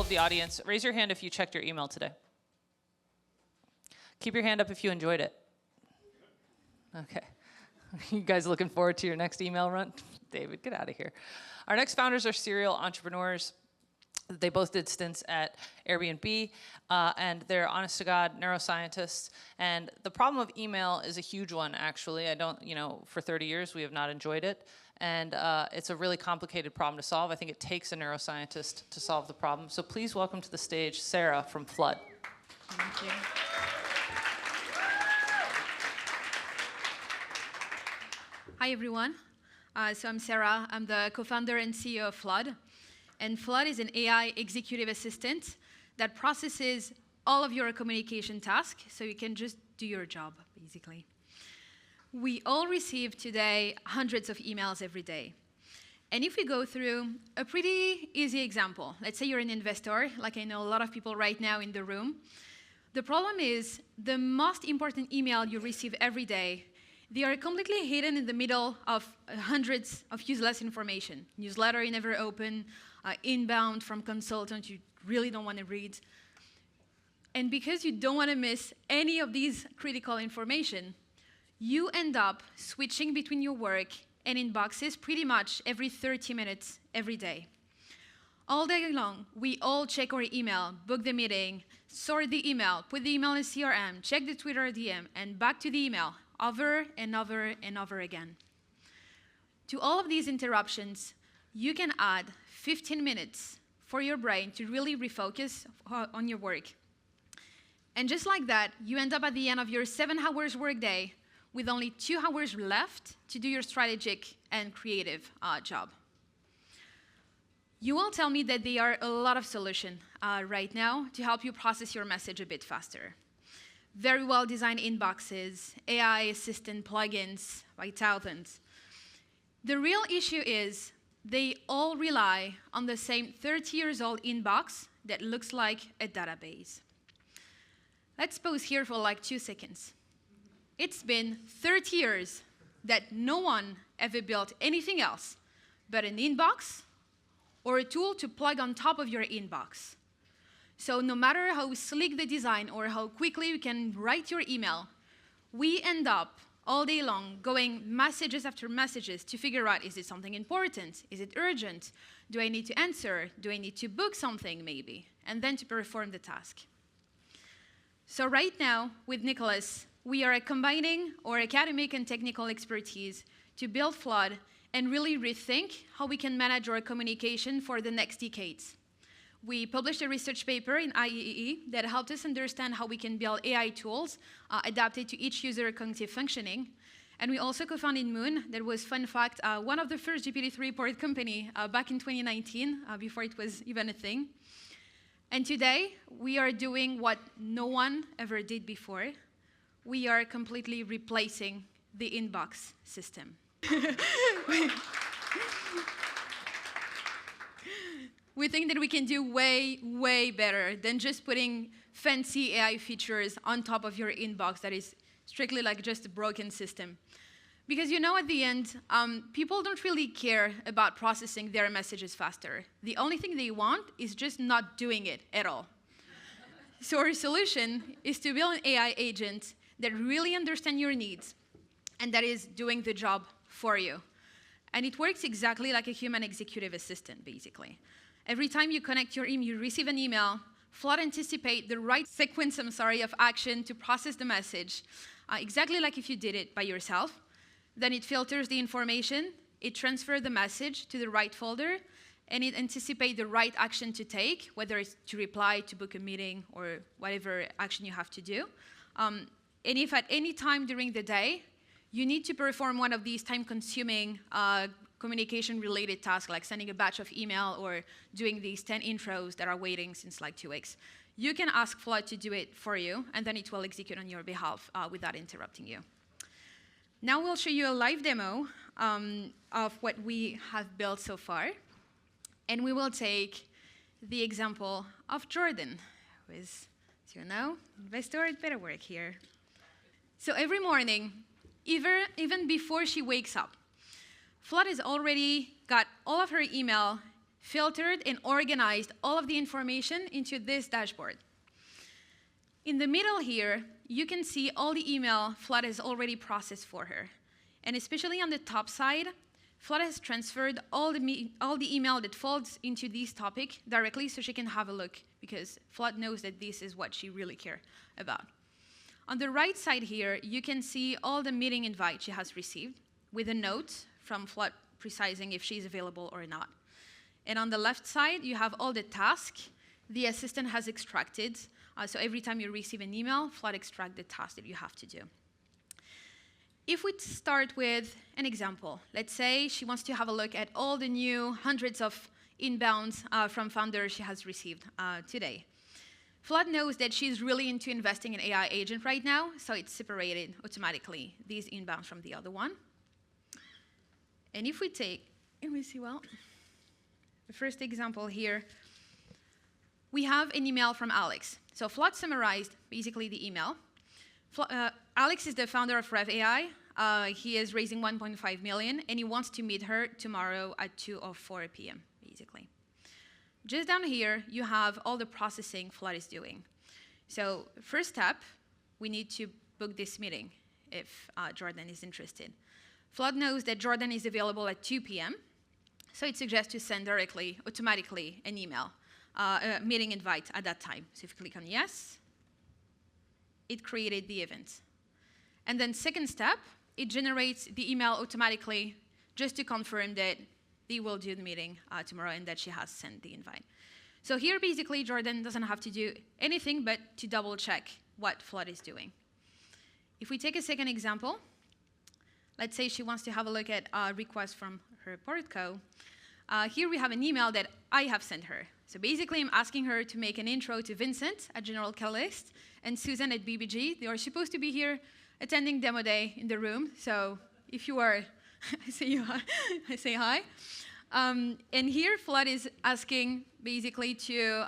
of the audience, raise your hand if you checked your email today. Keep your hand up if you enjoyed it. Okay. You guys looking forward to your next email run? David, get out of here. Our next founders are serial entrepreneurs. They both did stints at Airbnb, and they're honest-to-God neuroscientists. And the problem of email is a huge one, actually. For 30 years, we have not enjoyed it. And it's a really complicated problem to solve. I think it takes a neuroscientist to solve the problem. So please welcome to the stage Sarah from Floode. Thank you. Hi, everyone. So I'm Sarah. I'm the co-founder and CEO of Floode. And Floode is an AI executive assistant that processes all of your communication tasks so you can just do your job, basically. We all receive today hundreds of emails every day. And if we go through a pretty easy example, let's say you're an investor, like I know a lot of people right now in the room. The problem is the most important email you receive every day, they are completely hidden in the middle of hundreds of useless information. Newsletter you never open, inbound from consultants you really don't want to read. And because you don't want to miss any of these critical information, you end up switching between your work and inboxes pretty much every 30 minutes every day. All day long, we all check our email, book the meeting, sort the email, put the email in CRM, check the Twitter DM, and back to the email, over and over and over again. To all of these interruptions, you can add 15 minutes for your brain to really refocus on your work. And just like that, you end up at the end of your 7 hours workday with only 2 hours left to do your strategic and creative job. You will tell me that there are a lot of solutions right now to help you process your message a bit faster. Very well-designed inboxes, AI assistant plugins by thousands. The real issue is they all rely on the same 30-year-old inbox that looks like a database. Let's pause here for like 2 seconds. It's been 30 years that no one ever built anything else but an inbox or a tool to plug on top of your inbox. So no matter how sleek the design or how quickly you can write your email, we end up all day long going messages after messages to figure out, is it something important? Is it urgent? Do I need to answer? Do I need to book something maybe? And then to perform the task. So right now, with Nicholas, we are combining our academic and technical expertise to build Floode and really rethink how we can manage our communication for the next decades. We published a research paper in IEEE that helped us understand how we can build AI tools adapted to each user cognitive functioning. And we also co-founded Moon, that was, fun fact, one of the first GPT-3 port company back in 2019, before it was even a thing. And today, we are doing what no one ever did before. We are completely replacing the inbox system. We think that we can do way, way better than just putting fancy AI features on top of your inbox that is strictly like just a broken system. Because at the end, people don't really care about processing their messages faster. The only thing they want is just not doing it at all. So our solution is to build an AI agent that really understands your needs and that is doing the job for you. And it works exactly like a human executive assistant, basically. Every time you connect your email, you receive an email, Floode anticipates the right sequence, of action to process the message, exactly like if you did it by yourself. Then it filters the information, it transfers the message to the right folder, and it anticipates the right action to take, whether it's to reply, to book a meeting, or whatever action you have to do. And if at any time during the day, you need to perform one of these time-consuming communication-related tasks, like sending a batch of email or doing these 10 intros that are waiting since like 2 weeks, you can ask Floode to do it for you, and then it will execute on your behalf without interrupting you. Now we'll show you a live demo of what we have built so far. And we will take the example of Jordan, who is, as you know, investor at Betaworks here. So every morning, even before she wakes up, Floode has already got all of her email filtered and organized all of the information into this dashboard. In the middle here, you can see all the email Floode has already processed for her. And especially on the top side, Floode has transferred all the email that falls into this topic directly so she can have a look, because Floode knows that this is what she really cares about. On the right side here, you can see all the meeting invites she has received with a note from Floode precising if she's available or not. And on the left side, you have all the tasks the assistant has extracted. So every time you receive an email, Floode extracts the task that you have to do. If we start with an example, let's say she wants to have a look at all the new hundreds of inbounds from founders she has received today. Floode knows that she's really into investing in AI agent right now, so it's separated automatically, these inbounds from the other one. And if we take, and we see, well, the first example here, we have an email from Alex. So Floode summarized basically the email. Alex is the founder of Rev AI. He is raising 1.5 million, and he wants to meet her tomorrow at 2:04 p.m., basically. Just down here, you have all the processing Floode is doing. So first step, we need to book this meeting if Jordan is interested. Floode knows that Jordan is available at 2 p.m., so it suggests to send directly, automatically, an email, a meeting invite at that time. So if you click on yes, it created the event. And then second step, it generates the email automatically just to confirm that they will do the meeting tomorrow and that she has sent the invite. So here, basically, Jordan doesn't have to do anything but to double check what Floode is doing. If we take a second example, let's say she wants to have a look at a request from her portco. Here we have an email that I have sent her. So basically, I'm asking her to make an intro to Vincent at General Catalyst and Susan at BBG. They are supposed to be here attending demo day in the room. So if you are, I say hi. And here, Floode is asking basically to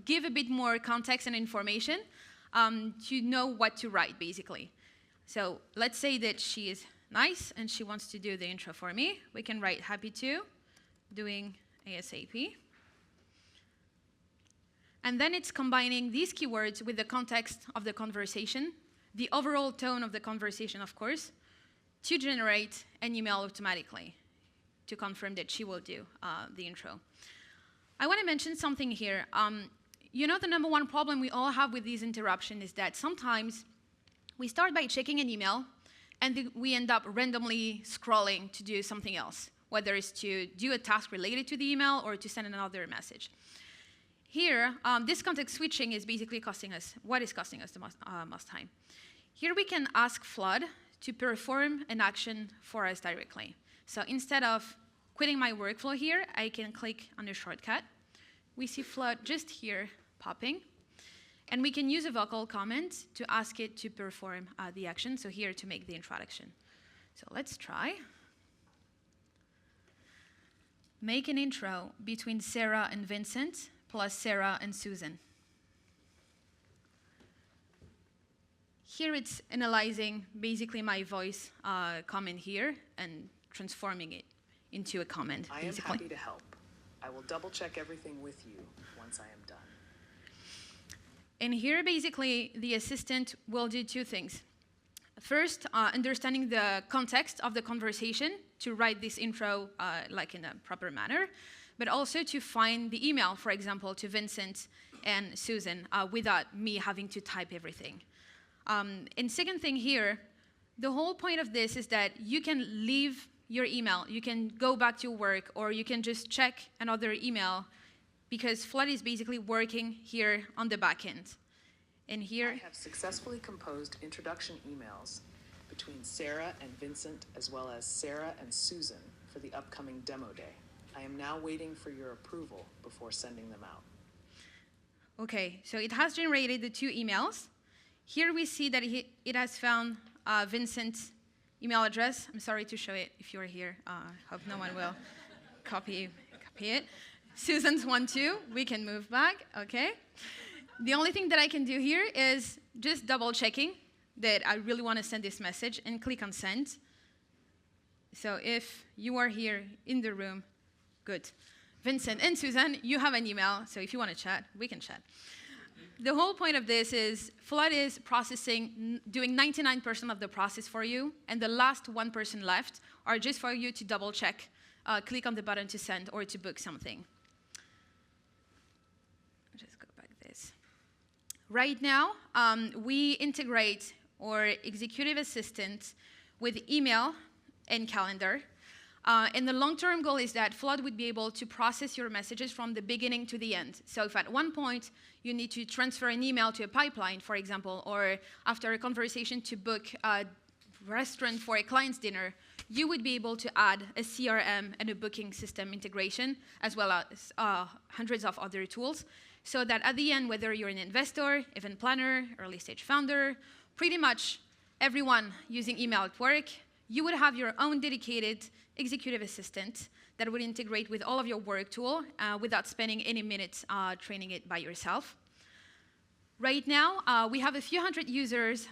give a bit more context and information to know what to write, basically. So let's say that she is nice and she wants to do the intro for me. We can write happy to, doing ASAP. And then it's combining these keywords with the context of the conversation, the overall tone of the conversation, of course, to generate an email automatically to confirm that she will do the intro. I want to mention something here. You know, the number one problem we all have with these interruptions is that sometimes we start by checking an email, and we end up randomly scrolling to do something else, whether it's to do a task related to the email or to send another message. Here, this context switching is basically costing us the most time. Here we can ask Floode to perform an action for us directly. So instead of quitting my workflow here, I can click on the shortcut. We see Floode just here popping. And we can use a vocal comment to ask it to perform the action. So here to make the introduction. So let's try. Make an intro between Sarah and Vincent, plus Sarah and Susan. Here it's analyzing basically my voice comment here and transforming it into a comment. I am happy to help. I will double check everything with you once I am done. And here basically the assistant will do two things. First, understanding the context of the conversation to write this intro like in a proper manner, but also to find the email, for example, to Vincent and Susan without me having to type everything. And second thing here, the whole point of this is that you can leave your email, you can go back to work, or you can just check another email because Floode is basically working here on the back end. And here I have successfully composed introduction emails between Sarah and Vincent, as well as Sarah and Susan for the upcoming demo day. I am now waiting for your approval before sending them out. Okay, so it has generated the two emails. Here we see that it has found Vincent's email address. I'm sorry to show it if you're here. Hope no one will copy it. Susan's one too. We can move back, okay? The only thing that I can do here is just double checking that I really want to send this message and click on send. So if you are here in the room, good. Vincent and Susan, you have an email, so if you want to chat, we can chat. The whole point of this is Floode is processing, doing 99% of the process for you, and the last 1% left are just for you to double check, click on the button to send or to book something. Just go back this. Right now, we integrate our executive assistant with email and calendar. And the long-term goal is that Floode would be able to process your messages from the beginning to the end. So if at one point you need to transfer an email to a pipeline, for example, or after a conversation to book a restaurant for a client's dinner, you would be able to add a CRM and a booking system integration, as well as hundreds of other tools, so that at the end, whether you're an investor, event planner, early stage founder, pretty much everyone using email at work, you would have your own dedicated executive assistant that would integrate with all of your work tool without spending any minutes training it by yourself. Right now, we have a few hundred users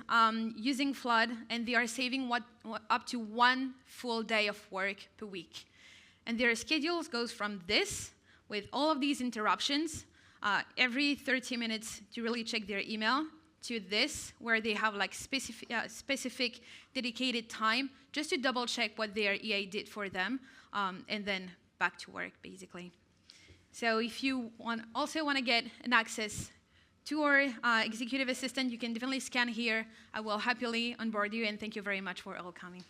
using Floode, and they are saving up to 1 full day of work per week. And their schedules goes from this, with all of these interruptions, every 30 minutes to really check their email, to this, where they have like specific dedicated time just to double check what their EA did for them, and then back to work, basically. So if you also want to get an access to our executive assistant, you can definitely scan here. I will happily onboard you, and thank you very much for all coming.